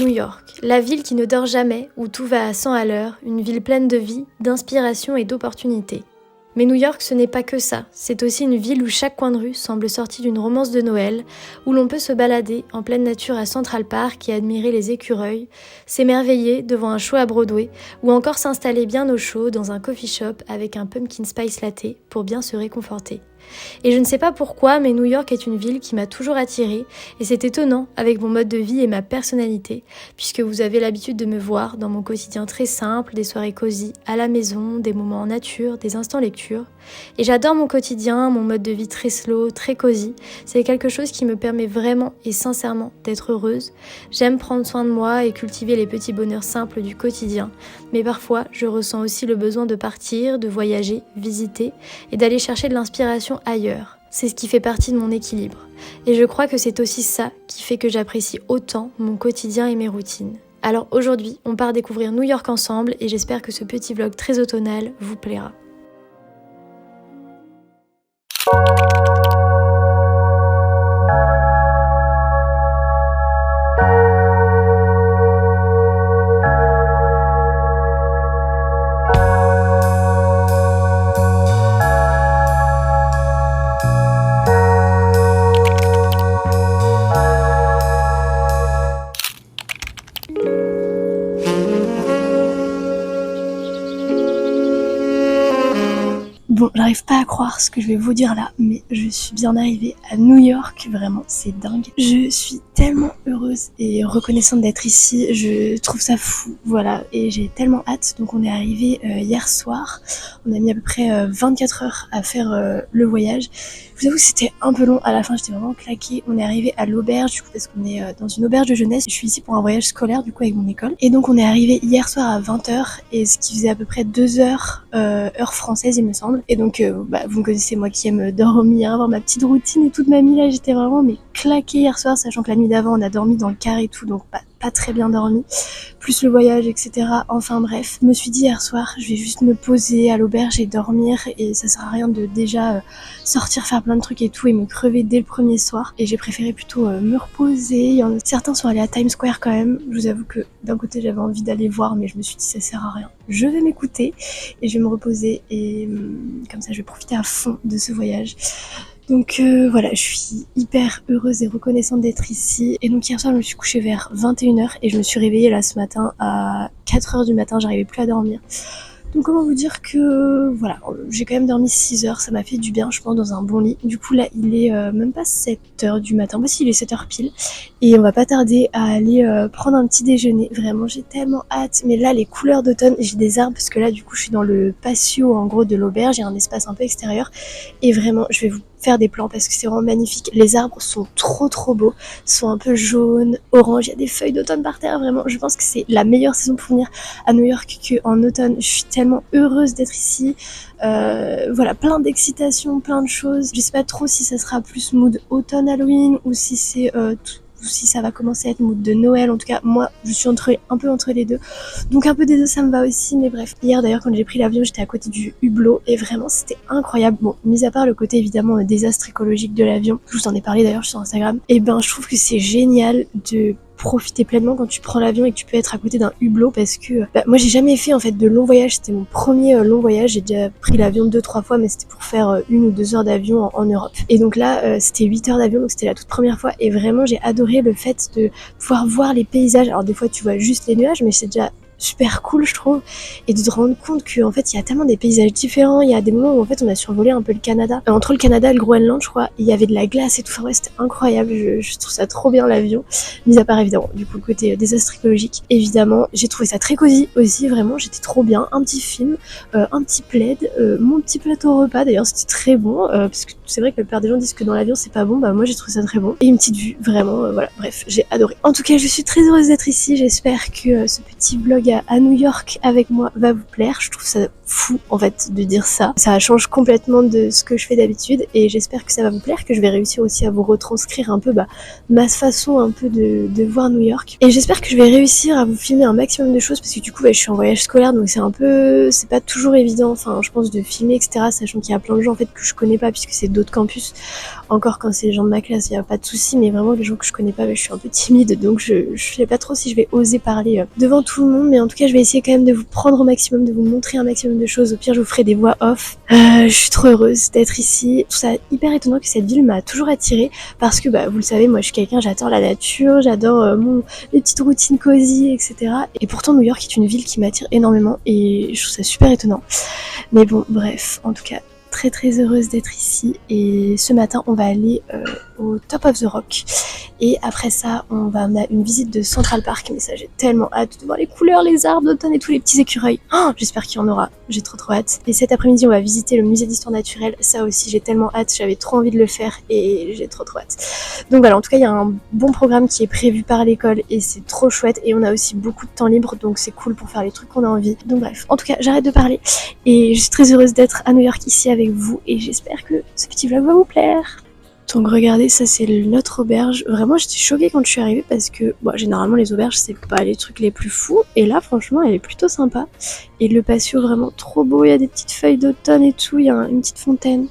New York, la ville qui ne dort jamais, où tout va à 100 à l'heure, une ville pleine de vie, d'inspiration et d'opportunités. Mais New York, ce n'est pas que ça, c'est aussi une ville où chaque coin de rue semble sorti d'une romance de Noël, où l'on peut se balader en pleine nature à Central Park et admirer les écureuils, s'émerveiller devant un show à Broadway, ou encore s'installer bien au chaud dans un coffee shop avec un pumpkin spice latte pour bien se réconforter. Et je ne sais pas pourquoi, mais New York est une ville qui m'a toujours attirée, et c'est étonnant avec mon mode de vie et ma personnalité, puisque vous avez l'habitude de me voir dans mon quotidien très simple, des soirées cosy à la maison, des moments en nature, des instants lecture. Et j'adore mon quotidien, mon mode de vie très slow, très cosy. C'est quelque chose qui me permet vraiment et sincèrement d'être heureuse. J'aime prendre soin de moi et cultiver les petits bonheurs simples du quotidien, mais parfois je ressens aussi le besoin de partir, de voyager, visiter et d'aller chercher de l'inspiration ailleurs. C'est ce qui fait partie de mon équilibre. Et je crois que c'est aussi ça qui fait que j'apprécie autant mon quotidien et mes routines. Alors aujourd'hui, on part découvrir New York ensemble et j'espère que ce petit vlog très automnal vous plaira. Bon, j'arrive pas à croire ce que je vais vous dire là, mais je suis bien arrivée à New York, vraiment, c'est dingue. Je suis tellement heureuse et reconnaissante d'être ici, je trouve ça fou, voilà, et j'ai tellement hâte. Donc on est arrivé hier soir, on a mis à peu près 24 heures à faire le voyage. Je vous avoue que c'était un peu long, à la fin j'étais vraiment claquée. On est arrivé à l'auberge, du coup, parce qu'on est dans une auberge de jeunesse. Je suis ici pour un voyage scolaire, du coup, avec mon école. Et donc on est arrivé hier soir à 20h, et ce qui faisait à peu près 2 heures, heure française, il me semble. Et donc, vous me connaissez, moi qui aime dormir, avoir ma petite routine et toute ma nuit là, j'étais vraiment claquée hier soir, sachant que la nuit d'avant, on a dormi dans le car et tout, donc pas très bien dormi, plus le voyage, etc. Enfin bref, je me suis dit hier soir, je vais juste me poser à l'auberge et dormir, et ça sert à rien de déjà sortir faire plein de trucs et tout et me crever dès le premier soir. Et j'ai préféré plutôt me reposer. Certains sont allés à Times Square quand même. Je vous avoue que d'un côté j'avais envie d'aller voir, mais je me suis dit ça sert à rien. Je vais m'écouter et je vais me reposer, et comme ça je vais profiter à fond de ce voyage. Donc voilà, je suis hyper heureuse et reconnaissante d'être ici. Et donc hier soir, je me suis couchée vers 21h et je me suis réveillée là ce matin à 4h du matin, j'arrivais plus à dormir. Donc comment vous dire que voilà, j'ai quand même dormi 6 heures, ça m'a fait du bien, je pense, dans un bon lit. Du coup là, il est même pas 7h du matin, voici il est 7h pile. Et on va pas tarder à aller prendre un petit déjeuner. Vraiment, j'ai tellement hâte. Mais là, les couleurs d'automne, j'ai des arbres parce que là, du coup, je suis dans le patio en gros de l'auberge, il y a un espace un peu extérieur. Et vraiment, je vais vous faire des plans parce que c'est vraiment magnifique. Les arbres sont trop beaux, sont un peu jaunes, orange, il y a des feuilles d'automne par terre. Vraiment, je pense que c'est la meilleure saison pour venir à New York qu'en automne. Je suis tellement heureuse d'être ici. Voilà, plein d'excitation, plein de choses. Je sais pas trop si ça sera plus mood automne Halloween ou si c'est ou si ça va commencer à être mood de Noël. En tout cas, moi, je suis un peu entre les deux. Donc un peu des deux, ça me va aussi, mais bref. Hier d'ailleurs, quand j'ai pris l'avion, j'étais à côté du Hublot et vraiment, c'était incroyable. Bon, mis à part le côté évidemment désastre écologique de l'avion, je vous en ai parlé d'ailleurs sur Instagram, et ben je trouve que c'est génial de profiter pleinement quand tu prends l'avion et que tu peux être à côté d'un hublot, parce que moi j'ai jamais fait en fait de long voyage, c'était mon premier long voyage. J'ai déjà pris l'avion 2-3 fois, mais c'était pour faire 1 ou 2 heures d'avion en Europe, et donc là c'était 8 heures d'avion, donc c'était la toute première fois, et vraiment j'ai adoré le fait de pouvoir voir les paysages. Alors des fois tu vois juste les nuages, mais c'est déjà super cool je trouve, et de te rendre compte qu'en fait il y a tellement des paysages différents. Il y a des moments où en fait on a survolé un peu le Canada, entre le Canada et le Groenland je crois, il y avait de la glace et tout, enfin ouais c'était incroyable. Je trouve ça trop bien l'avion, mis à part évidemment du coup le côté désastre écologique. Évidemment j'ai trouvé ça très cosy aussi, vraiment j'étais trop bien, un petit film, un petit plaid, mon petit plateau repas d'ailleurs c'était très bon, parce que c'est vrai que la plupart des gens disent que dans l'avion c'est pas bon, moi j'ai trouvé ça très bon, et une petite vue, vraiment voilà, bref j'ai adoré. En tout cas je suis très heureuse d'être ici, j'espère que ce petit vlog à New York avec moi va vous plaire. Je trouve ça fou en fait de dire ça. Ça change complètement de ce que je fais d'habitude et j'espère que ça va vous plaire, que je vais réussir aussi à vous retranscrire un peu ma façon un peu de voir New York. Et j'espère que je vais réussir à vous filmer un maximum de choses parce que du coup je suis en voyage scolaire donc c'est pas toujours évident, enfin je pense, de filmer etc. Sachant qu'il y a plein de gens en fait que je connais pas puisque c'est d'autres campus. Encore quand c'est les gens de ma classe il y a pas de souci, mais vraiment les gens que je connais pas, je suis un peu timide donc je sais pas trop si je vais oser parler devant tout le monde, mais en tout cas je vais essayer quand même de vous prendre au maximum, de vous montrer un maximum de choses. Au pire je vous ferai des voix off. Je suis trop heureuse d'être ici. Je trouve ça hyper étonnant que cette ville m'a toujours attirée parce que vous le savez, moi je suis quelqu'un, j'adore la nature, j'adore les petites routines cosy etc. Et pourtant New York est une ville qui m'attire énormément et je trouve ça super étonnant. Mais bon bref, en tout cas très très heureuse d'être ici et ce matin on va aller au Top of the Rock et après ça on a une visite de Central Park, mais ça j'ai tellement hâte de voir les couleurs, les arbres d'automne et tous les petits écureuils. J'espère qu'il y en aura, j'ai trop hâte. Et cet après-midi on va visiter le musée d'histoire naturelle, ça aussi j'ai tellement hâte, j'avais trop envie de le faire et j'ai trop hâte. Donc voilà, en tout cas il y a un bon programme qui est prévu par l'école et c'est trop chouette et on a aussi beaucoup de temps libre donc c'est cool pour faire les trucs qu'on a envie. Donc bref, en tout cas j'arrête de parler et je suis très heureuse d'être à New York ici avec vous et j'espère que ce petit vlog va vous plaire. Donc regardez, ça c'est notre auberge. Vraiment j'étais choquée quand je suis arrivée parce que généralement les auberges c'est pas les trucs les plus fous et là franchement elle est plutôt sympa. Et le patio vraiment trop beau, il y a des petites feuilles d'automne et tout, il y a une petite fontaine.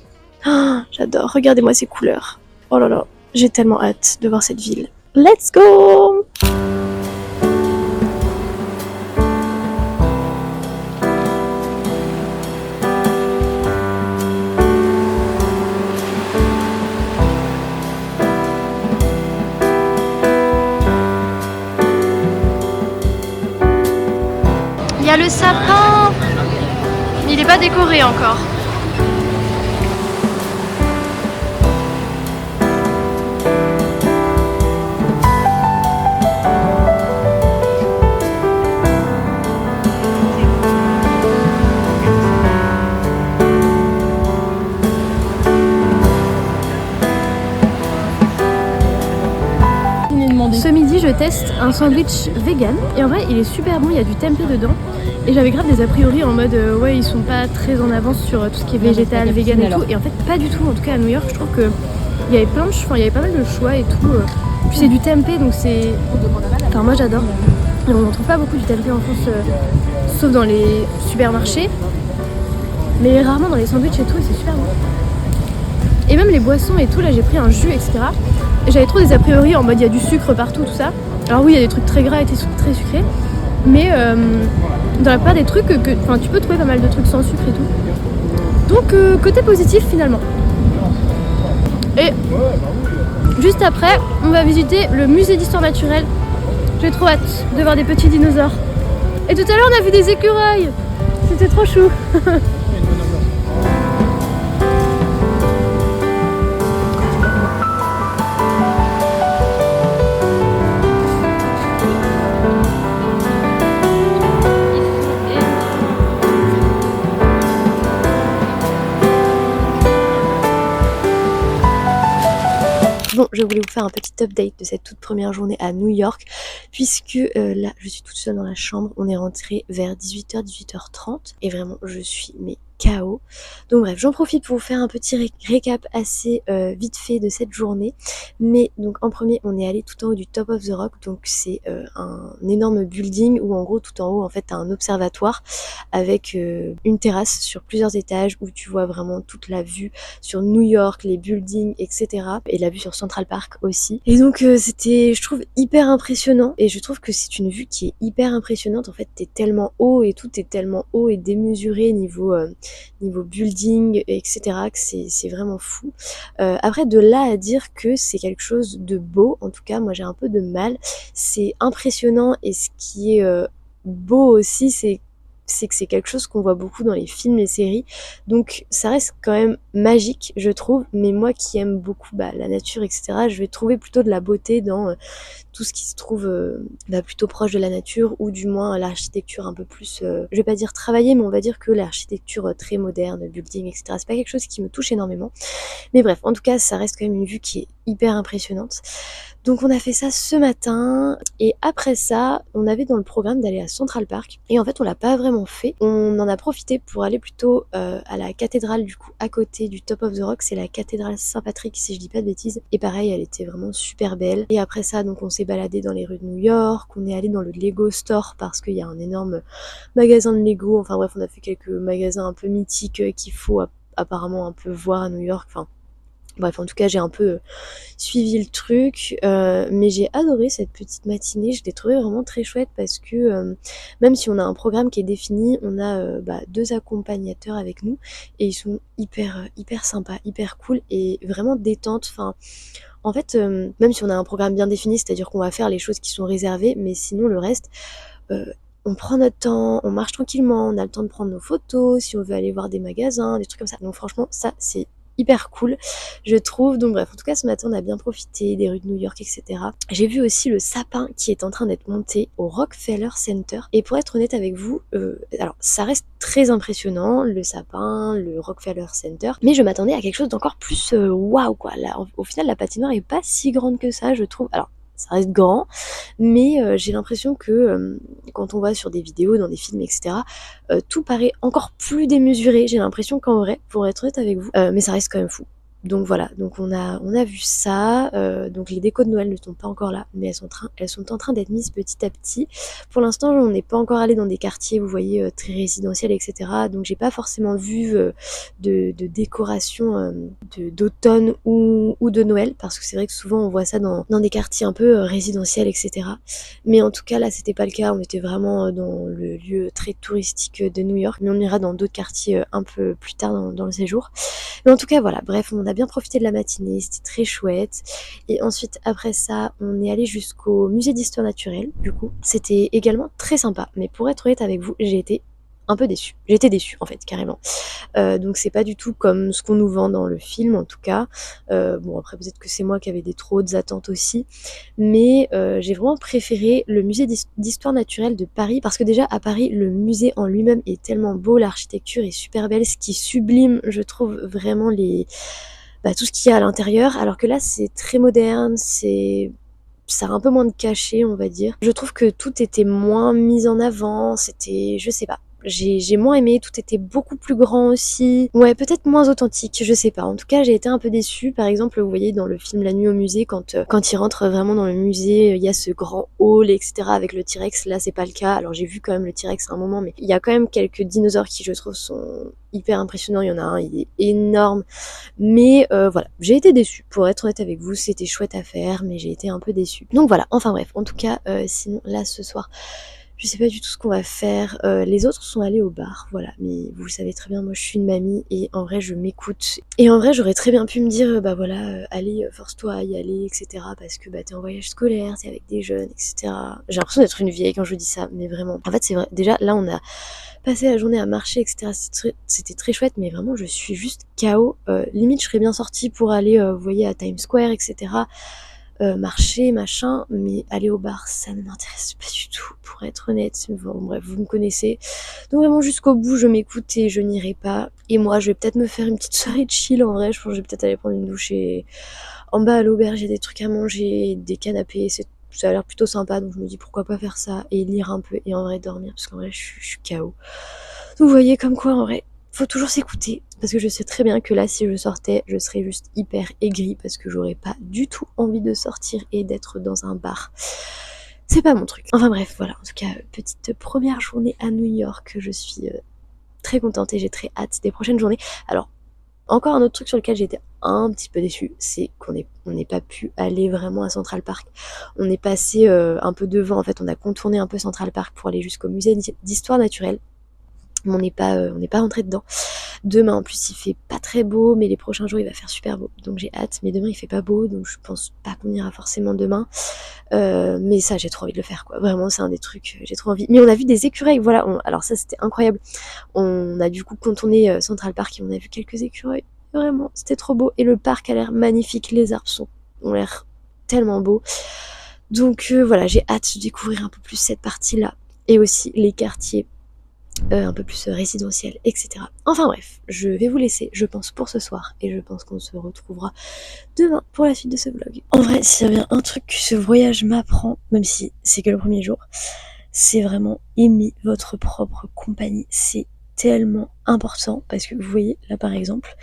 J'adore, regardez-moi ces couleurs. Oh là là, j'ai tellement hâte de voir cette ville. Let's go! Il y a le sapin, il n'est pas décoré encore. Ce midi je teste un sandwich vegan et en vrai il est super bon, il y a du tempeh dedans et j'avais grave des a priori en mode ouais ils sont pas très en avance sur tout ce qui est végétal, vegan et tout, et en fait pas du tout. En tout cas à New York je trouve que il y avait il y avait pas mal de choix et tout, puis c'est du tempeh donc c'est, enfin moi j'adore. Et on trouve pas beaucoup du tempeh en France sauf dans les supermarchés, mais rarement dans les sandwichs et tout, et c'est super bon. Et même les boissons et tout, là j'ai pris un jus etc. Et j'avais trop des a priori en mode il y a du sucre partout tout ça. Alors oui il y a des trucs très gras et des trucs très sucrés, mais dans la plupart des trucs tu peux trouver pas mal de trucs sans sucre et tout. Donc côté positif finalement. Et juste après on va visiter le musée d'histoire naturelle. J'ai trop hâte de voir des petits dinosaures. Et tout à l'heure on a vu des écureuils. C'était trop chou. Bon, je voulais vous faire un petit update de cette toute première journée à New York, puisque là, je suis toute seule dans la chambre. On est rentré vers 18h, 18h30, et vraiment, je suis KO. Donc bref, j'en profite pour vous faire un petit récap assez vite fait de cette journée. Mais donc en premier, on est allé tout en haut du Top of the Rock, donc c'est un énorme building où en gros tout en haut en fait t'as un observatoire avec une terrasse sur plusieurs étages où tu vois vraiment toute la vue sur New York, les buildings, etc. Et la vue sur Central Park aussi. Et donc c'était, je trouve, hyper impressionnant, et je trouve que c'est une vue qui est hyper impressionnante. En fait t'es tellement haut et tout est tellement haut et démesuré niveau building, etc., que c'est vraiment fou. Après, de là à dire que c'est quelque chose de beau, en tout cas, moi j'ai un peu de mal. C'est impressionnant, et ce qui est beau aussi, c'est que c'est quelque chose qu'on voit beaucoup dans les films et séries, donc ça reste quand même magique je trouve. Mais moi qui aime beaucoup la nature etc, je vais trouver plutôt de la beauté dans tout ce qui se trouve plutôt proche de la nature, ou du moins l'architecture un peu plus, je vais pas dire travaillée, mais on va dire que l'architecture très moderne, building etc, c'est pas quelque chose qui me touche énormément. Mais bref, en tout cas ça reste quand même une vue qui est hyper impressionnante. Donc on a fait ça ce matin et après ça, on avait dans le programme d'aller à Central Park et en fait on l'a pas vraiment fait. On en a profité pour aller plutôt à la cathédrale du coup à côté du Top of the Rock, c'est la cathédrale Saint-Patrick si je dis pas de bêtises. Et pareil, elle était vraiment super belle. Et après ça, donc on s'est baladé dans les rues de New York, on est allé dans le Lego Store parce qu'il y a un énorme magasin de Lego. Enfin bref, on a fait quelques magasins un peu mythiques qu'il faut apparemment un peu voir à New York. Enfin bref, en tout cas, j'ai un peu suivi le truc, mais j'ai adoré cette petite matinée. Je l'ai trouvée vraiment très chouette parce que même si on a un programme qui est défini, on a deux accompagnateurs avec nous et ils sont hyper sympas, hyper cool et vraiment détente. Enfin, en fait, même si on a un programme bien défini, c'est-à-dire qu'on va faire les choses qui sont réservées, mais sinon le reste, euh, on prend notre temps, on marche tranquillement, on a le temps de prendre nos photos, si on veut aller voir des magasins, des trucs comme ça. Donc franchement, ça c'est hyper cool, je trouve. Donc bref, en tout cas ce matin on a bien profité des rues de New York, etc. J'ai vu aussi le sapin qui est en train d'être monté au Rockefeller Center. Et pour être honnête avec vous, alors ça reste très impressionnant, le sapin, le Rockefeller Center, mais je m'attendais à quelque chose d'encore plus waouh quoi. Là, au final la patinoire est pas si grande que ça, je trouve. Alors ça reste grand, mais j'ai l'impression que quand on voit sur des vidéos, dans des films, etc., tout paraît encore plus démesuré. J'ai l'impression qu'en vrai, pour être honnête avec vous, mais ça reste quand même fou. Donc voilà, donc on a vu ça. Donc les décos de Noël ne sont pas encore là, mais elles sont en train d'être mises petit à petit. Pour l'instant, on n'est pas encore allé dans des quartiers, vous voyez, très résidentiels, etc. Donc j'ai pas forcément vu de décoration d'automne ou de Noël, parce que c'est vrai que souvent on voit ça dans des quartiers un peu résidentiels, etc. Mais en tout cas là c'était pas le cas, on était vraiment dans le lieu très touristique de New York, mais on ira dans d'autres quartiers un peu plus tard dans le séjour. Mais en tout cas voilà, bref, on a bien profité de la matinée, c'était très chouette. Et ensuite après ça, on est allé jusqu'au musée d'histoire naturelle, du coup. C'était également très sympa, mais pour être honnête avec vous, j'ai été un peu déçue. J'ai été déçue en fait, carrément. Donc c'est pas du tout comme ce qu'on nous vend dans le film en tout cas. Bon après peut-être que c'est moi qui avais des trop hautes attentes aussi, mais j'ai vraiment préféré le musée d'histoire naturelle de Paris parce que déjà à Paris le musée en lui-même est tellement beau, l'architecture est super belle, ce qui sublime je trouve vraiment tout ce qu'il y a à l'intérieur, alors que là c'est très moderne, ça a un peu moins de cachet, on va dire. Je trouve que tout était moins mis en avant, c'était, je sais pas. J'ai moins aimé, tout était beaucoup plus grand aussi. Ouais, peut-être moins authentique, je sais pas. En tout cas, j'ai été un peu déçue. Par exemple, vous voyez dans le film La Nuit au musée, quand il rentre vraiment dans le musée, il y a ce grand hall, etc. avec le T-Rex. Là, c'est pas le cas. Alors, j'ai vu quand même le T-Rex à un moment, mais il y a quand même quelques dinosaures qui, je trouve, sont hyper impressionnants. Il y en a un, il est énorme. Mais voilà, j'ai été déçue. Pour être honnête avec vous, c'était chouette à faire, mais j'ai été un peu déçue. Donc voilà, enfin bref, en tout cas, sinon là ce soir, je sais pas du tout ce qu'on va faire. Les autres sont allés au bar, voilà. Mais vous le savez très bien, moi je suis une mamie et en vrai je m'écoute. Et en vrai j'aurais très bien pu me dire, bah voilà, allez, force-toi à y aller, etc. Parce que bah t'es en voyage scolaire, t'es avec des jeunes, etc. J'ai l'impression d'être une vieille quand je dis ça, mais vraiment. En fait c'est vrai, déjà là on a passé la journée à marcher, etc. C'était très chouette, mais vraiment je suis juste KO. Limite je serais bien sortie pour aller, vous voyez, à Times Square, etc. Marcher, machin, mais aller au bar, ça ne m'intéresse pas du tout, pour être honnête. Bon, bref, vous me connaissez. Donc vraiment jusqu'au bout, je m'écoute et je n'irai pas. Et moi, je vais peut-être me faire une petite soirée de chill en vrai. Je pense que je vais peut-être aller prendre une douche et en bas à l'auberge, il y a des trucs à manger, des canapés, ça a l'air plutôt sympa, donc je me dis pourquoi pas faire ça et lire un peu et en vrai dormir, parce qu'en vrai je suis KO. Donc vous voyez comme quoi en vrai, faut toujours s'écouter, parce que je sais très bien que là si je sortais, je serais juste hyper aigrie, parce que j'aurais pas du tout envie de sortir et d'être dans un bar. C'est pas mon truc. Enfin bref, voilà, en tout cas, petite première journée à New York, je suis très contente et j'ai très hâte des prochaines journées. Alors, encore un autre truc sur lequel j'étais un petit peu déçue, c'est on n'est pas pu aller vraiment à Central Park. On est passé un peu devant, en fait, on a contourné un peu Central Park pour aller jusqu'au musée d'histoire naturelle. Mais on n'est pas rentré dedans. Demain en plus il fait pas très beau, mais les prochains jours il va faire super beau. Donc j'ai hâte, mais demain il fait pas beau, donc je pense pas qu'on ira forcément demain. Mais ça j'ai trop envie de le faire quoi. Vraiment c'est un des trucs, j'ai trop envie. Mais on a vu des écureuils, voilà. Alors ça c'était incroyable. On a du coup contourné Central Park et on a vu quelques écureuils. Vraiment, c'était trop beau. Et le parc a l'air magnifique, les arbres ont l'air tellement beaux. Donc voilà, j'ai hâte de découvrir un peu plus cette partie-là. Et aussi les quartiers un peu plus résidentiel, etc. Enfin bref, je vais vous laisser, je pense, pour ce soir, et je pense qu'on se retrouvera demain pour la suite de ce vlog. En vrai, s'il y a bien un truc que ce voyage m'apprend, même si c'est que le premier jour, c'est vraiment aimer votre propre compagnie. C'est tellement important, parce que vous voyez, là par exemple,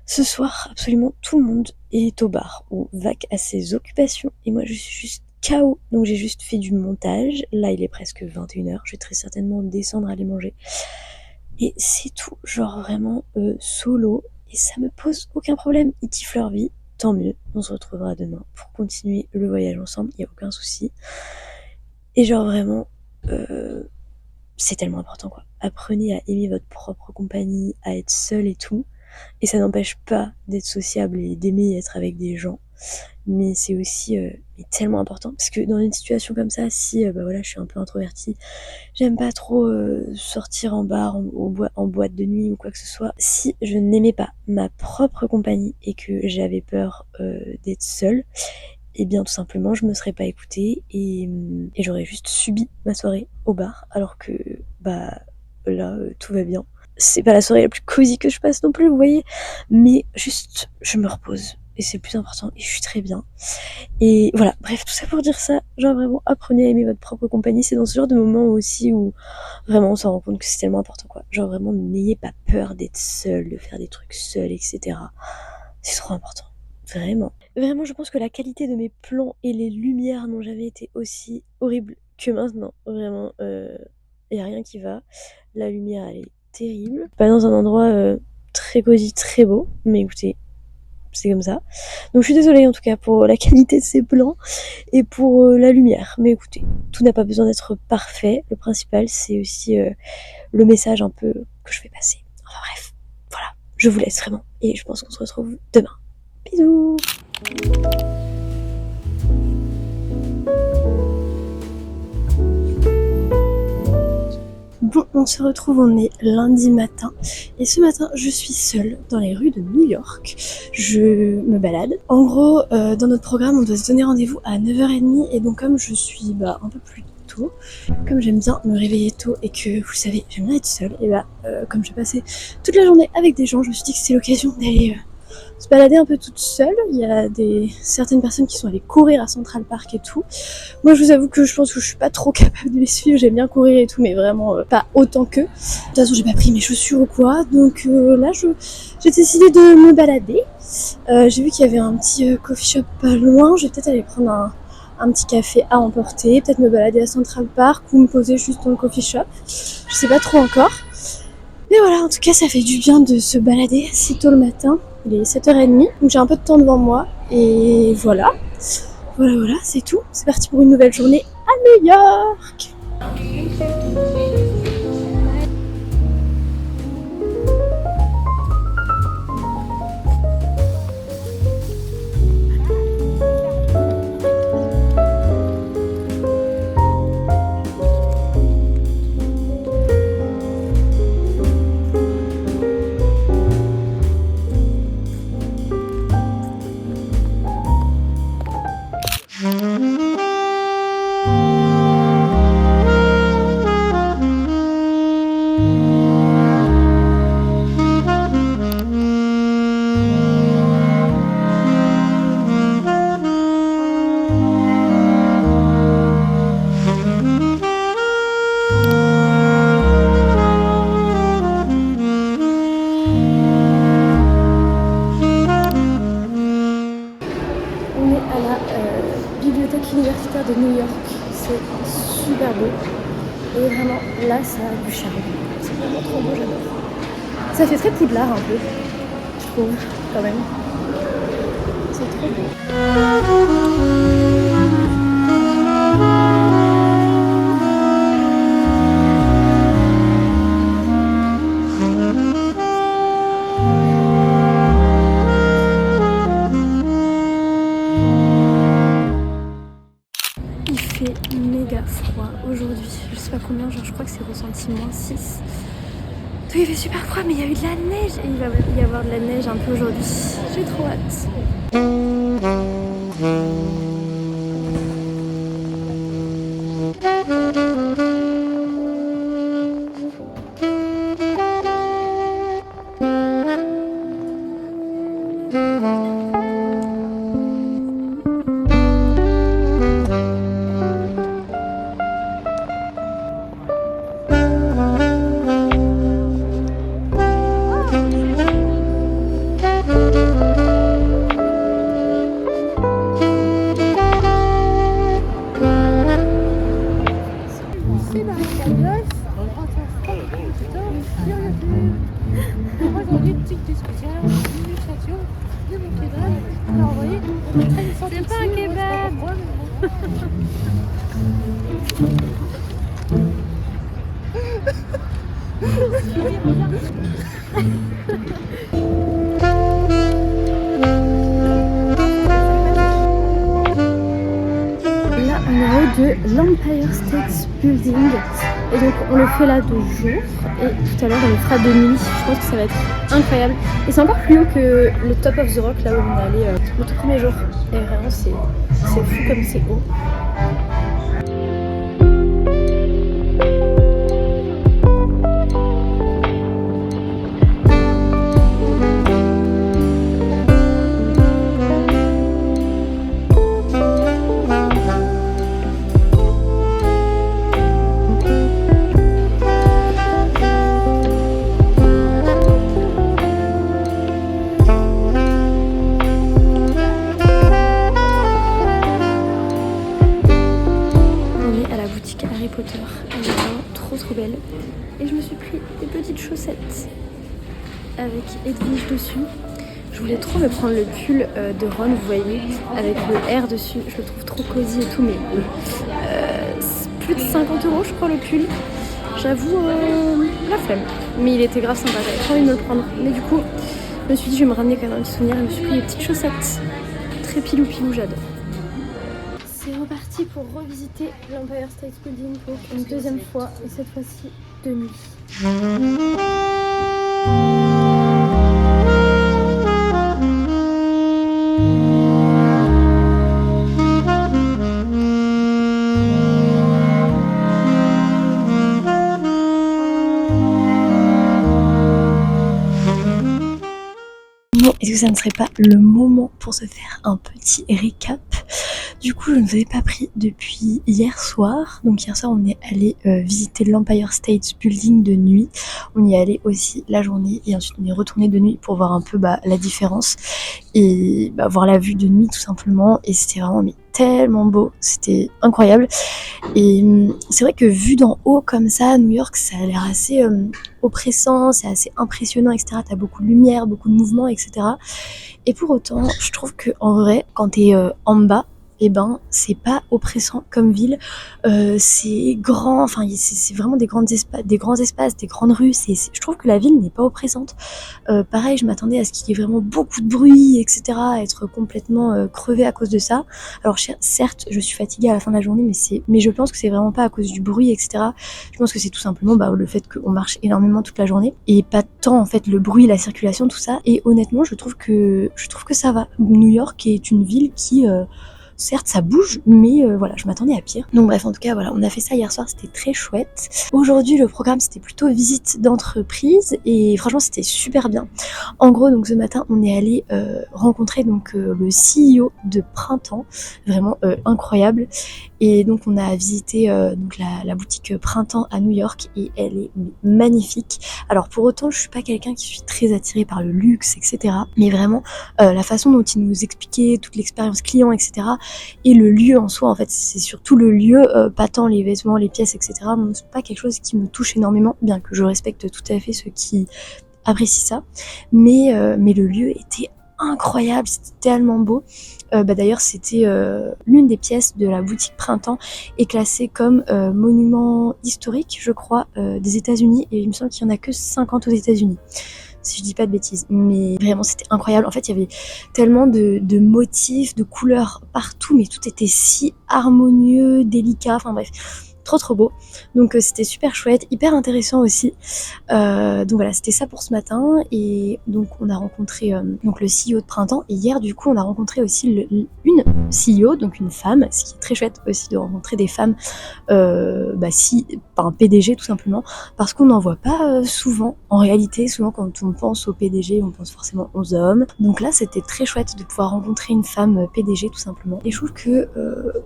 ce soir, absolument tout le monde est au bar ou vaque à ses occupations, et moi je suis juste KO. Donc j'ai juste fait du montage, là il est presque 21h, je vais très certainement descendre aller manger. Et c'est tout, genre vraiment solo, et ça me pose aucun problème. Ils kiffent leur vie, tant mieux, on se retrouvera demain pour continuer le voyage ensemble, il n'y a aucun souci. Et genre vraiment, c'est tellement important quoi. Apprenez à aimer votre propre compagnie, à être seul et tout. Et ça n'empêche pas d'être sociable et d'aimer être avec des gens. Mais c'est aussi tellement important. Parce que dans une situation comme ça, si bah voilà, je suis un peu introvertie, j'aime pas trop sortir en bar, en boîte de nuit ou quoi que ce soit. Si je n'aimais pas ma propre compagnie et que j'avais peur d'être seule, et bien tout simplement je me serais pas écoutée et j'aurais juste subi ma soirée au bar, alors que bah là tout va bien. C'est pas la soirée la plus cosy que je passe non plus, vous voyez, mais juste je me repose et c'est le plus important et je suis très bien. Et voilà, bref, tout ça pour dire ça, genre vraiment apprenez à aimer votre propre compagnie. C'est dans ce genre de moments aussi où vraiment on s'en rend compte que c'est tellement important quoi. Genre vraiment n'ayez pas peur d'être seul, de faire des trucs seul, etc. C'est trop important, vraiment. Vraiment, je pense que la qualité de mes plans et les lumières n'ont jamais été aussi horribles que maintenant. Vraiment, y a rien qui va. La lumière, elle est terrible. Pas dans un endroit très cosy, très beau, mais écoutez, c'est comme ça. Donc je suis désolée en tout cas pour la qualité de ces plans et pour la lumière. Mais écoutez, tout n'a pas besoin d'être parfait. Le principal, c'est aussi le message un peu que je fais passer. Enfin bref, voilà. Je vous laisse vraiment. Et je pense qu'on se retrouve demain. Bisous! Bon, on se retrouve, on est lundi matin, et ce matin je suis seule dans les rues de New York. Je me balade. En gros, dans notre programme, on doit se donner rendez-vous à 9h30, et donc comme je suis un peu plus tôt, comme j'aime bien me réveiller tôt et que vous le savez, j'aime bien être seule, et comme j'ai passé toute la journée avec des gens, je me suis dit que c'était l'occasion d'aller se balader un peu toute seule. Il y a certaines personnes qui sont allées courir à Central Park et tout. Moi je vous avoue que je pense que je suis pas trop capable de les suivre, j'aime bien courir et tout, mais vraiment pas autant qu'eux. De toute façon j'ai pas pris mes chaussures ou quoi, donc là j'ai décidé de me balader. J'ai vu qu'il y avait un petit coffee shop pas loin, je vais peut-être aller prendre un petit café à emporter, peut-être me balader à Central Park ou me poser juste dans le coffee shop, je sais pas trop encore. Mais voilà, en tout cas ça fait du bien de se balader si tôt le matin. Il est 7h30, donc j'ai un peu de temps devant moi, et voilà. Voilà, c'est tout. C'est parti pour une nouvelle journée à New York. On est à la bibliothèque universitaire de New York. C'est super beau. Et vraiment, là, ça a du charme. C'est vraiment trop beau, j'adore. Ça fait très Poudlard un peu, je trouve, quand même. C'est trop beau. Il fait méga froid aujourd'hui, je sais pas combien, genre je crois que c'est ressenti -6. Donc il fait super froid, mais il y a eu de la neige et il va y avoir de la neige un peu aujourd'hui. J'ai trop hâte. C'est pas un kebab. Là, on est en haut de l'Empire State Building et donc on le fait là de jour et tout à l'heure on le fera de nuit. Je pense que ça va être incroyable et c'est encore plus haut que le Top of the Rock là où on est allé le tout premier jour et vraiment c'est fou comme c'est haut. Harry Potter, elle est vraiment trop belle et je me suis pris des petites chaussettes avec Edwige dessus. Je voulais trop me prendre le pull de Ron, vous voyez, avec le R dessus, je le trouve trop cosy et tout, mais c'est plus de 50 € je crois le pull, j'avoue la flemme, mais il était grave sympa, j'avais trop envie de me le prendre, mais du coup je me suis dit je vais me ramener quand même un petit souvenir, je me suis pris des petites chaussettes, très pilou, j'adore. C'est reparti pour revisiter l'Empire State Building pour une deuxième fois et cette fois-ci de nuit. Est-ce que ça ne serait pas le moment pour se faire un petit récap? Du coup, je ne vous ai pas pris depuis hier soir. Donc hier soir, on est allé visiter l'Empire State Building de nuit. On y est allé aussi la journée et ensuite on est retourné de nuit pour voir un peu la différence et voir la vue de nuit tout simplement. Et c'était vraiment tellement beau, c'était incroyable. Et c'est vrai que vu d'en haut comme ça, New York, ça a l'air assez oppressant, c'est assez impressionnant, etc. T'as beaucoup de lumière, beaucoup de mouvement, etc. Et pour autant, je trouve que en vrai, quand t'es en bas, c'est pas oppressant comme ville. C'est grand, enfin c'est vraiment des grands espaces, des grandes rues. Je trouve que la ville n'est pas oppressante. Pareil, je m'attendais à ce qu'il y ait vraiment beaucoup de bruit, etc. À être complètement crevée à cause de ça. Alors certes, je suis fatiguée à la fin de la journée, mais je pense que c'est vraiment pas à cause du bruit, etc. Je pense que c'est tout simplement le fait qu'on marche énormément toute la journée et pas tant en fait le bruit, la circulation, tout ça. Et honnêtement, je trouve que ça va. New York est une ville qui certes ça bouge, mais voilà, je m'attendais à pire. Donc bref, en tout cas voilà, on a fait ça hier soir, c'était très chouette. Aujourd'hui le programme c'était plutôt visite d'entreprise et franchement c'était super bien. En gros donc ce matin on est allé rencontrer donc le CEO de Printemps, vraiment incroyable. Et donc on a visité donc la boutique Printemps à New York et elle est magnifique. Alors pour autant je suis pas quelqu'un qui suis très attirée par le luxe, etc. Mais vraiment la façon dont il nous expliquait toute l'expérience client, etc. Et le lieu en soi, en fait, c'est surtout le lieu, pas tant les vêtements, les pièces, etc. C'est pas quelque chose qui me touche énormément, bien que je respecte tout à fait ceux qui apprécient ça. Mais le lieu était incroyable, c'était tellement beau. D'ailleurs, c'était l'une des pièces de la boutique Printemps est classée comme monument historique, je crois, des États-Unis. Et il me semble qu'il y en a que 50 aux États-Unis. Si je dis pas de bêtises, mais vraiment c'était incroyable. En fait il y avait tellement de motifs, de couleurs partout, mais tout était si harmonieux, délicat, enfin bref, trop beau. Donc c'était super chouette, hyper intéressant aussi. Donc voilà, c'était ça pour ce matin. Et donc on a rencontré donc le CEO de Printemps. Et hier du coup on a rencontré aussi une CEO, donc une femme, ce qui est très chouette aussi de rencontrer des femmes, un PDG tout simplement, parce qu'on n'en voit pas souvent. En réalité, souvent quand on pense au PDG, on pense forcément aux hommes. Donc là c'était très chouette de pouvoir rencontrer une femme PDG tout simplement. Et je trouve que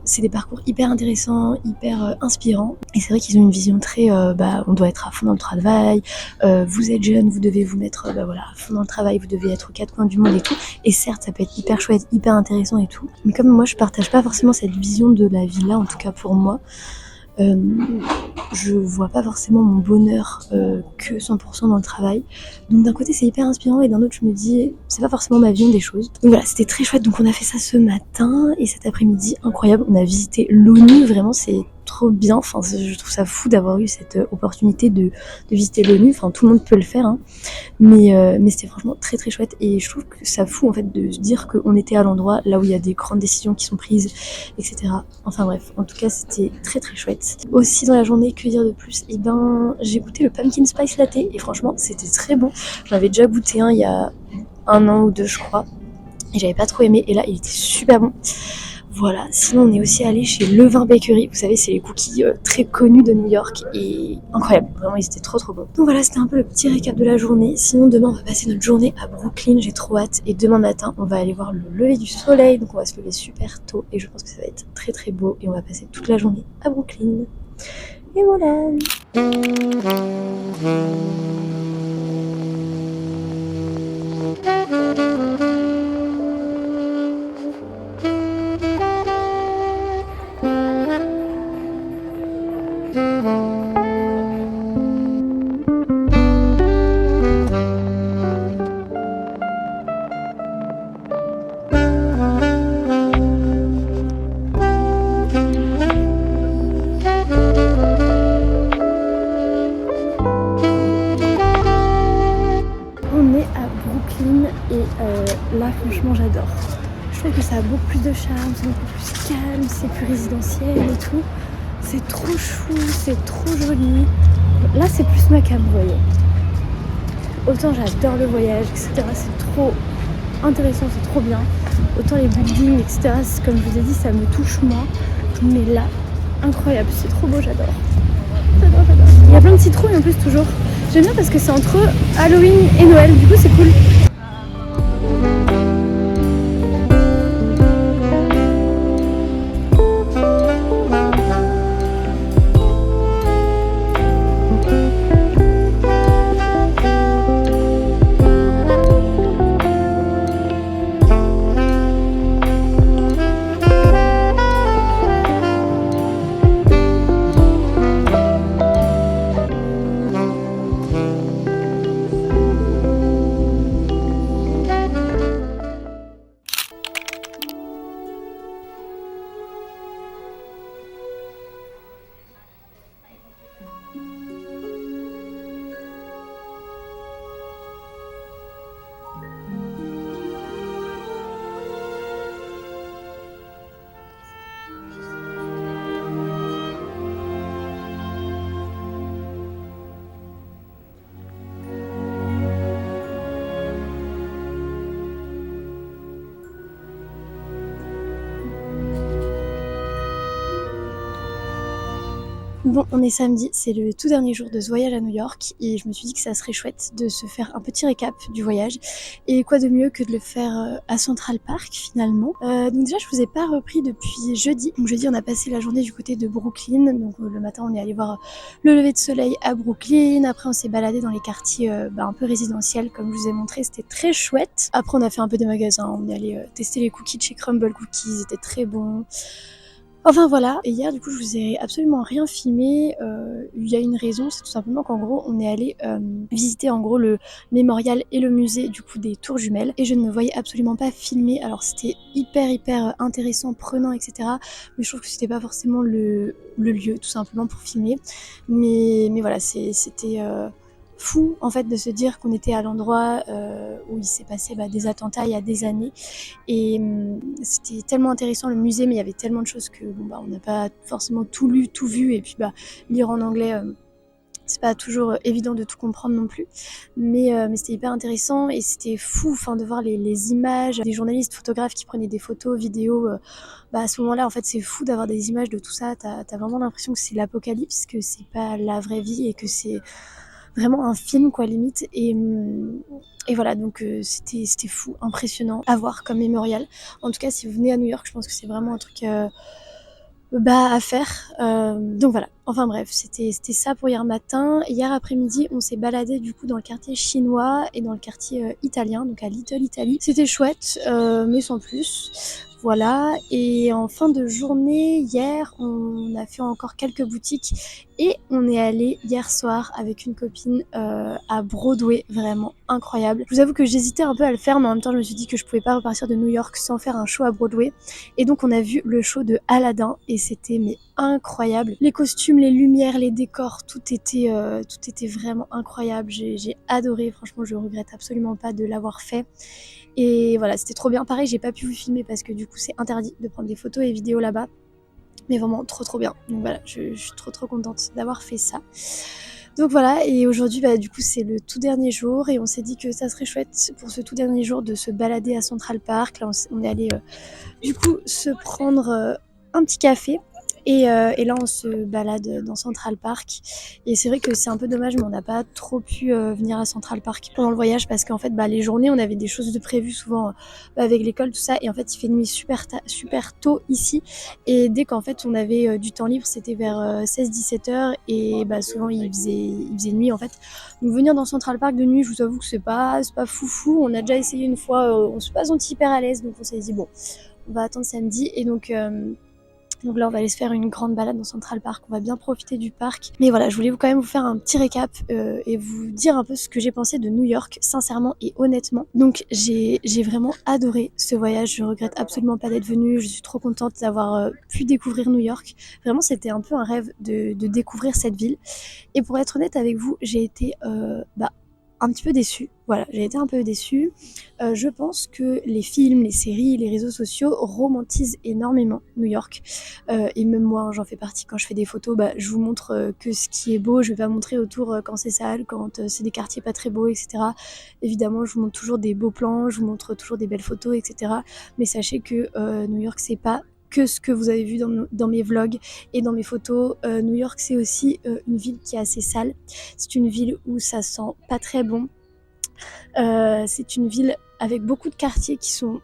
c'est des parcours hyper intéressants, hyper inspirants. inspirant. Et c'est vrai qu'ils ont une vision très, on doit être à fond dans le travail, vous êtes jeune, vous devez vous mettre à fond dans le travail, vous devez être aux quatre coins du monde et tout. Et certes, ça peut être hyper chouette, hyper intéressant et tout. Mais comme moi, je partage pas forcément cette vision de la vie là, en tout cas pour moi, je vois pas forcément mon bonheur que 100% dans le travail. Donc d'un côté c'est hyper inspirant et d'un autre je me dis c'est pas forcément ma vision des choses. Donc voilà, c'était très chouette. Donc on a fait ça ce matin et cet après-midi incroyable, on a visité l'ONU. Vraiment c'est trop bien, enfin je trouve ça fou d'avoir eu cette opportunité de visiter l'ONU. Enfin tout le monde peut le faire hein. Mais c'était franchement très très chouette et je trouve que ça fout en fait de se dire qu'on était à l'endroit là où il y a des grandes décisions qui sont prises, etc. Enfin bref, en tout cas c'était très très chouette. Aussi dans la journée, que dire de plus? Et j'ai goûté le pumpkin spice latte et franchement c'était très bon. J'en avais déjà goûté un il y a 1 an ou 2 je crois et j'avais pas trop aimé et là il était super bon. Voilà, sinon on est aussi allé chez Levain Bakery, vous savez c'est les cookies très connus de New York et incroyable, vraiment ils étaient trop trop bons. Donc voilà, c'était un peu le petit récap de la journée. Sinon demain on va passer notre journée à Brooklyn, j'ai trop hâte et demain matin on va aller voir le lever du soleil, donc on va se lever super tôt et je pense que ça va être très très beau et on va passer toute la journée à Brooklyn. Et voilà. Et là franchement j'adore. Je trouve que ça a beaucoup plus de charme, c'est beaucoup plus calme, c'est plus résidentiel et tout. C'est trop chou, c'est trop joli. Là c'est plus ma cam, vous voyez. Autant j'adore le voyage, etc. C'est trop intéressant, c'est trop bien. Autant les buildings, etc. Comme je vous ai dit, ça me touche moins. Mais là, incroyable, c'est trop beau, j'adore. J'adore, j'adore. Il y a plein de citrouilles en plus toujours. J'aime bien parce que c'est entre Halloween et Noël, du coup c'est cool. Bon, on est samedi, c'est le tout dernier jour de ce voyage à New York et je me suis dit que ça serait chouette de se faire un petit récap du voyage. Et quoi de mieux que de le faire à Central Park finalement. Donc déjà je vous ai pas repris depuis jeudi. Donc jeudi on a passé la journée du côté de Brooklyn. Donc le matin on est allé voir le lever de soleil à Brooklyn. Après on s'est baladé dans les quartiers un peu résidentiels comme je vous ai montré, c'était très chouette. Après on a fait un peu des magasins, on est allé tester les cookies de chez Crumble Cookies, ils étaient très bons. Enfin voilà, et hier du coup je vous ai absolument rien filmé, il y a une raison, c'est tout simplement qu'en gros on est allé visiter en gros le mémorial et le musée du coup des tours jumelles et je ne me voyais absolument pas filmer, alors c'était hyper intéressant, prenant etc. Mais je trouve que c'était pas forcément le lieu tout simplement pour filmer, mais voilà c'était fou en fait de se dire qu'on était à l'endroit où il s'est passé des attentats il y a des années et c'était tellement intéressant le musée, mais il y avait tellement de choses que on n'a pas forcément tout lu, tout vu et puis lire en anglais c'est pas toujours évident de tout comprendre non plus, mais c'était hyper intéressant et c'était fou de voir les images des journalistes photographes qui prenaient des photos, vidéos. À ce moment-là en fait c'est fou d'avoir des images de tout ça, t'as vraiment l'impression que c'est l'apocalypse, que c'est pas la vraie vie et que c'est vraiment un film quoi limite et voilà donc c'était fou, impressionnant à voir comme mémorial. En tout cas si vous venez à New York je pense que c'est vraiment un truc à faire, donc voilà. Enfin bref, c'était ça pour hier matin. Hier après-midi, on s'est baladé du coup dans le quartier chinois et dans le quartier italien, donc à Little Italy. C'était chouette, mais sans plus. Voilà, et en fin de journée, hier, on a fait encore quelques boutiques et on est allé hier soir avec une copine à Broadway, vraiment incroyable. Je vous avoue que j'hésitais un peu à le faire, mais en même temps je me suis dit que je pouvais pas repartir de New York sans faire un show à Broadway. Et donc on a vu le show de Aladdin et c'était mais incroyable. Les costumes, les lumières, les décors, tout était vraiment incroyable. J'ai adoré, franchement je regrette absolument pas de l'avoir fait. Et voilà, c'était trop bien. Pareil, j'ai pas pu vous filmer parce que du coup c'est interdit de prendre des photos et vidéos là-bas. Mais vraiment trop bien. Donc voilà, je suis trop contente d'avoir fait ça. Donc voilà, et aujourd'hui du coup c'est le tout dernier jour et on s'est dit que ça serait chouette pour ce tout dernier jour de se balader à Central Park. Là on est allé du coup se prendre un petit café. Et là on se balade dans Central Park et c'est vrai que c'est un peu dommage mais on n'a pas trop pu venir à Central Park pendant le voyage parce qu'en fait les journées on avait des choses de prévues souvent avec l'école tout ça et en fait il fait nuit super tôt ici et dès qu'en fait on avait du temps libre c'était vers 16-17 heures et souvent il faisait nuit en fait. Donc venir dans Central Park de nuit je vous avoue que c'est pas foufou, on a déjà essayé une fois, on s'est pas senti hyper à l'aise donc on s'est dit bon on va attendre samedi et donc là, on va aller se faire une grande balade dans Central Park. On va bien profiter du parc. Mais voilà, je voulais quand même vous faire un petit récap et vous dire un peu ce que j'ai pensé de New York, sincèrement et honnêtement. Donc, j'ai vraiment adoré ce voyage. Je regrette absolument pas d'être venue. Je suis trop contente d'avoir pu découvrir New York. Vraiment, c'était un peu un rêve de découvrir cette ville. Et pour être honnête avec vous, j'ai été un petit peu déçue. Voilà, j'ai été un peu déçue. Je pense que les films, les séries, les réseaux sociaux romantisent énormément New York. Et même moi, j'en fais partie. Quand je fais des photos, je vous montre que ce qui est beau. Je vais pas montrer autour quand c'est sale, quand c'est des quartiers pas très beaux, etc. Évidemment, je vous montre toujours des beaux plans, je vous montre toujours des belles photos, etc. Mais sachez que New York, c'est pas que ce que vous avez vu dans mes vlogs et dans mes photos. New York, c'est aussi une ville qui est assez sale. C'est une ville où ça sent pas très bon. C'est une ville avec beaucoup de quartiers qui sont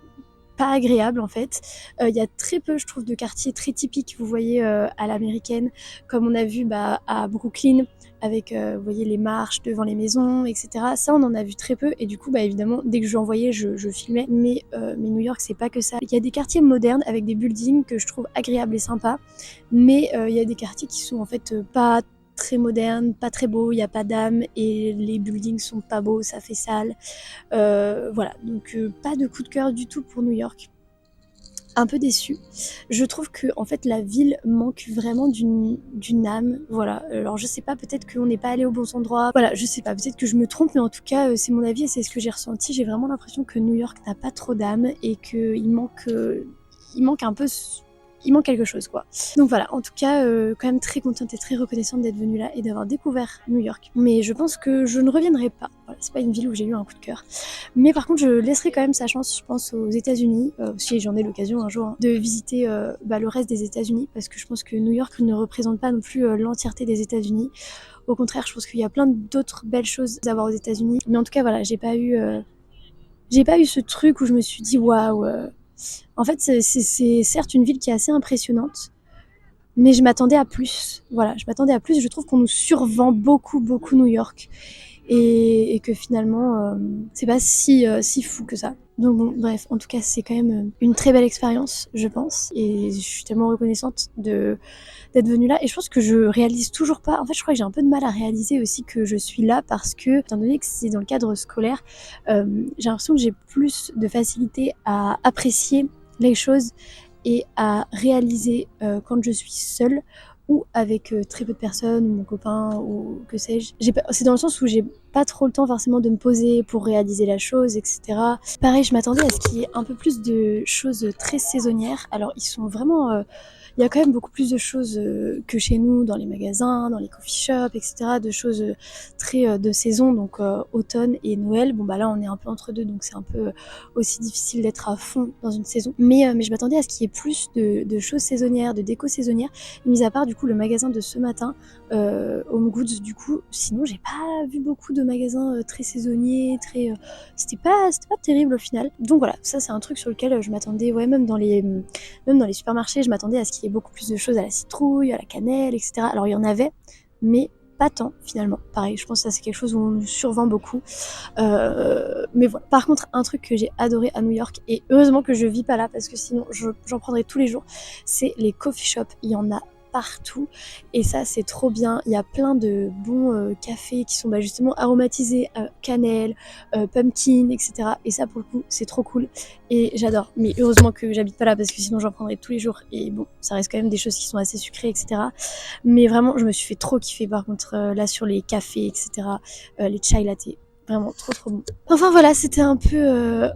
pas agréables en fait. Il y a très peu, je trouve, de quartiers très typiques, vous voyez, à l'américaine, comme on a vu à Brooklyn, avec, vous voyez, les marches devant les maisons, etc. Ça, on en a vu très peu, et du coup, évidemment, dès que je l'envoyais, je filmais. Mais New York, c'est pas que ça. Il y a des quartiers modernes avec des buildings que je trouve agréables et sympas, mais il y a des quartiers qui sont en fait pas très moderne, pas très beau, il n'y a pas d'âme et les buildings sont pas beaux, ça fait sale. Voilà, donc pas de coup de cœur du tout pour New York. Un peu déçue. Je trouve que en fait la ville manque vraiment d'une âme. Voilà. Alors je sais pas, peut-être qu'on n'est pas allé aux bons endroits. Voilà, je sais pas, peut-être que je me trompe, mais en tout cas c'est mon avis et c'est ce que j'ai ressenti. J'ai vraiment l'impression que New York n'a pas trop d'âme et qu'il manque un peu. Il manque quelque chose quoi. Donc voilà, en tout cas quand même très contente et très reconnaissante d'être venue là et d'avoir découvert New York. Mais je pense que je ne reviendrai pas. Voilà, c'est pas une ville où j'ai eu un coup de cœur. Mais par contre je laisserai quand même sa chance, je pense, aux États-Unis, si j'en ai l'occasion un jour, de visiter le reste des États-Unis parce que je pense que New York ne représente pas non plus l'entièreté des États-Unis. Au contraire, je pense qu'il y a plein d'autres belles choses à voir aux États-Unis. Mais en tout cas voilà, j'ai pas eu ce truc où je me suis dit waouh. En fait, c'est certes une ville qui est assez impressionnante, mais je m'attendais à plus. Voilà, je m'attendais à plus. Je trouve qu'on nous survend beaucoup New York et que finalement, c'est pas si fou que ça. Donc bon, bref, en tout cas, c'est quand même une très belle expérience, je pense, et je suis tellement reconnaissante d'être venue là. Et je pense que je réalise toujours pas. En fait, je crois que j'ai un peu de mal à réaliser aussi que je suis là parce que, étant donné que c'est dans le cadre scolaire, j'ai l'impression que j'ai plus de facilité à apprécier les choses et à réaliser quand je suis seule ou avec très peu de personnes, ou mon copain, ou que sais-je. C'est dans le sens où j'ai pas trop le temps forcément de me poser pour réaliser la chose, etc. Pareil, je m'attendais à ce qu'il y ait un peu plus de choses très saisonnières. Alors, ils sont vraiment... il y a quand même beaucoup plus de choses que chez nous, dans les magasins, dans les coffee shops, etc. De choses très de saison, donc automne et Noël. Bon, là, on est un peu entre deux, donc c'est un peu aussi difficile d'être à fond dans une saison. Mais je m'attendais à ce qu'il y ait plus de choses saisonnières, de déco saisonnières. Mis à part, du coup, le magasin de ce matin, Home Goods du coup. Sinon j'ai pas vu beaucoup de magasins très saisonniers, c'était pas terrible au final. Donc voilà, ça c'est un truc sur lequel je m'attendais, ouais, même dans les supermarchés, je m'attendais à ce qu'il y ait beaucoup plus de choses, à la citrouille, à la cannelle, etc. Alors il y en avait, mais pas tant finalement. Pareil, je pense que ça c'est quelque chose où on survend beaucoup. Mais voilà. Par contre, un truc que j'ai adoré à New York, et heureusement que je vis pas là parce que sinon j'en prendrais tous les jours, c'est les coffee shops. Il y en a partout et ça c'est trop bien. Il y a plein de bons cafés qui sont justement aromatisés cannelle, pumpkin, etc. Et ça pour le coup c'est trop cool et j'adore. Mais heureusement que j'habite pas là parce que sinon j'en prendrais tous les jours et bon ça reste quand même des choses qui sont assez sucrées, etc. Mais vraiment je me suis fait trop kiffer par contre là sur les cafés, etc. Les chai latte, vraiment trop bon. Enfin voilà, c'était un peu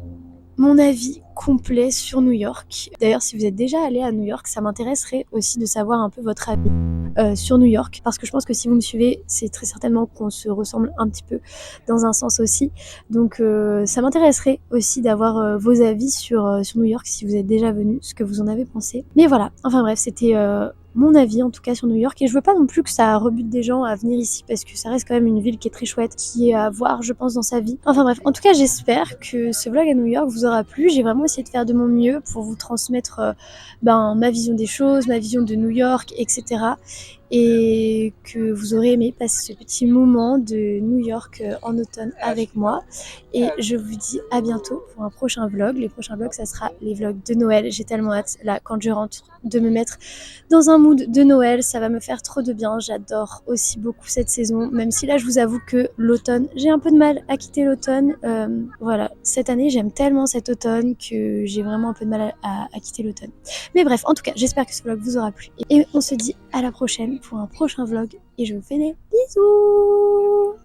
mon avis complet sur New York. D'ailleurs, si vous êtes déjà allé à New York, ça m'intéresserait aussi de savoir un peu votre avis sur New York, parce que je pense que si vous me suivez, c'est très certainement qu'on se ressemble un petit peu dans un sens aussi. Donc ça m'intéresserait aussi d'avoir vos avis sur New York, si vous êtes déjà venu, ce que vous en avez pensé. Mais voilà, enfin bref, c'était mon avis en tout cas sur New York, et je veux pas non plus que ça rebute des gens à venir ici parce que ça reste quand même une ville qui est très chouette, qui est à voir je pense dans sa vie. Enfin bref, en tout cas j'espère que ce vlog à New York vous aura plu. J'ai vraiment essayé de faire de mon mieux pour vous transmettre ma vision des choses, ma vision de New York, etc. Et que vous aurez aimé passer ce petit moment de New York en automne avec moi. Et je vous dis à bientôt pour un prochain vlog. Les prochains vlogs, ça sera les vlogs de Noël. J'ai tellement hâte, là, quand je rentre, de me mettre dans un mood de Noël. Ça va me faire trop de bien. J'adore aussi beaucoup cette saison. Même si là, je vous avoue que l'automne, j'ai un peu de mal à quitter l'automne. Voilà, cette année, j'aime tellement cet automne que j'ai vraiment un peu de mal à quitter l'automne. Mais bref, en tout cas, j'espère que ce vlog vous aura plu. Et on se dit à la prochaine pour un prochain vlog. Et je vous fais des bisous!